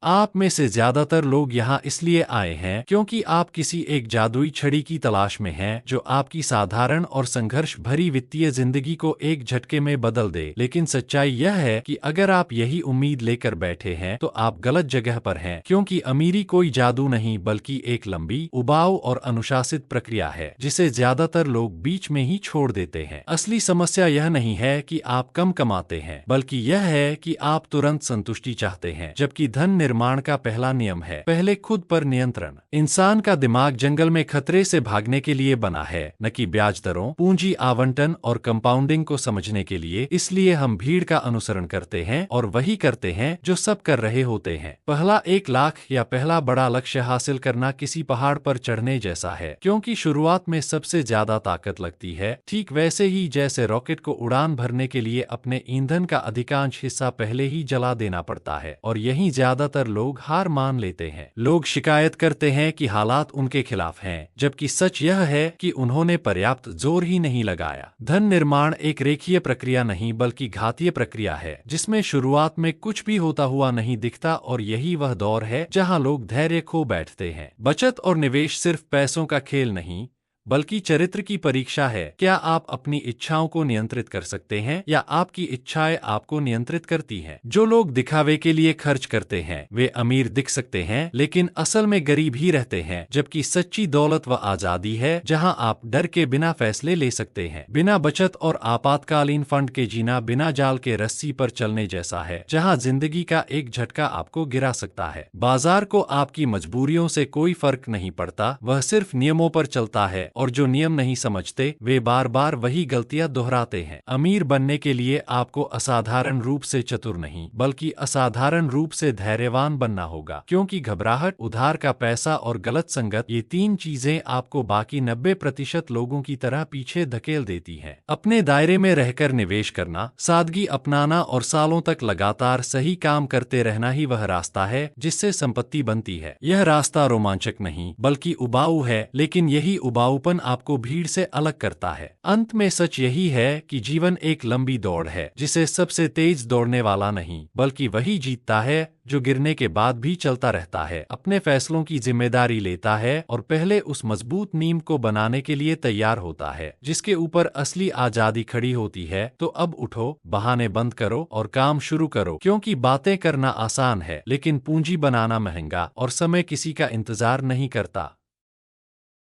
आप में से ज्यादातर लोग यहाँ इसलिए आए हैं क्योंकि आप किसी एक जादुई छड़ी की तलाश में हैं जो आपकी साधारण और संघर्ष भरी वित्तीय जिंदगी को एक झटके में बदल दे। लेकिन सच्चाई यह है कि अगर आप यही उम्मीद लेकर बैठे हैं तो आप गलत जगह पर हैं, क्योंकि अमीरी कोई जादू नहीं बल्कि एक लंबी, उबाऊ और अनुशासित प्रक्रिया है जिसे ज्यादातर लोग बीच में ही छोड़ देते हैं। असली समस्या यह नहीं है कि आप कम कमाते हैं, बल्कि यह है कि आप तुरंत संतुष्टि चाहते हैं, जबकि धन निर्माण का पहला नियम है पहले खुद पर नियंत्रण। इंसान का दिमाग जंगल में खतरे से भागने के लिए बना है, न कि ब्याज दरों, पूंजी आवंटन और कंपाउंडिंग को समझने के लिए। इसलिए हम भीड़ का अनुसरण करते हैं और वही करते हैं जो सब कर रहे होते हैं। पहला 1 लाख या पहला बड़ा लक्ष्य हासिल करना किसी पहाड़ पर चढ़ने जैसा है, क्योंकि शुरुआत में सबसे ज्यादा ताकत लगती है, ठीक वैसे ही जैसे रॉकेट को उड़ान भरने के लिए अपने ईंधन का अधिकांश हिस्सा पहले ही जला देना पड़ता है। और यही ज्यादातर लोग हार मान लेते हैं। लोग शिकायत करते हैं कि हालात उनके खिलाफ हैं, जबकि सच यह है कि उन्होंने पर्याप्त जोर ही नहीं लगाया। धन निर्माण एक रेखीय प्रक्रिया नहीं बल्कि घातीय प्रक्रिया है, जिसमें शुरुआत में कुछ भी होता हुआ नहीं दिखता, और यही वह दौर है जहां लोग धैर्य खो बैठते हैं। बचत और निवेश सिर्फ पैसों का खेल नहीं बल्कि चरित्र की परीक्षा है। क्या आप अपनी इच्छाओं को नियंत्रित कर सकते हैं या आपकी इच्छाएं आपको नियंत्रित करती हैं? जो लोग दिखावे के लिए खर्च करते हैं वे अमीर दिख सकते हैं लेकिन असल में गरीब ही रहते हैं, जबकि सच्ची दौलत व आजादी है जहां आप डर के बिना फैसले ले सकते हैं। बिना बचत और आपातकालीन फंड के जीना बिना जाल के रस्सी पर चलने जैसा है, जहां जिंदगी का एक झटका आपको गिरा सकता है। बाजार को आपकी मजबूरियों से कोई फर्क नहीं पड़ता, वह सिर्फ नियमों पर चलता है, और जो नियम नहीं समझते वे बार बार वही गलतियां दोहराते हैं। अमीर बनने के लिए आपको असाधारण रूप से चतुर नहीं बल्कि असाधारण रूप से धैर्यवान बनना होगा, क्योंकि घबराहट, उधार का पैसा और गलत संगत, ये 3 चीजें आपको बाकी 90% लोगों की तरह पीछे धकेल देती हैं। अपने दायरे में रहकर निवेश करना, सादगी अपनाना और सालों तक लगातार सही काम करते रहना ही वह रास्ता है जिससे संपत्ति बनती है। यह रास्ता रोमांचक नहीं बल्कि उबाऊ है, लेकिन यही उबाऊपन आपको भीड़ से अलग करता है। अंत में सच यही है कि जीवन एक लंबी दौड़ है जिसे सबसे तेज दौड़ने वाला नहीं बल्कि वही जीतता है जो गिरने के बाद भी चलता रहता है, अपने फैसलों की जिम्मेदारी लेता है और पहले उस मजबूत नींव को बनाने के लिए तैयार होता है जिसके ऊपर असली आजादी खड़ी होती है। तो अब उठो, बहाने बंद करो और काम शुरू करो, क्योंकि बातें करना आसान है लेकिन पूंजी बनाना महंगा और समय किसी का इंतजार नहीं करता।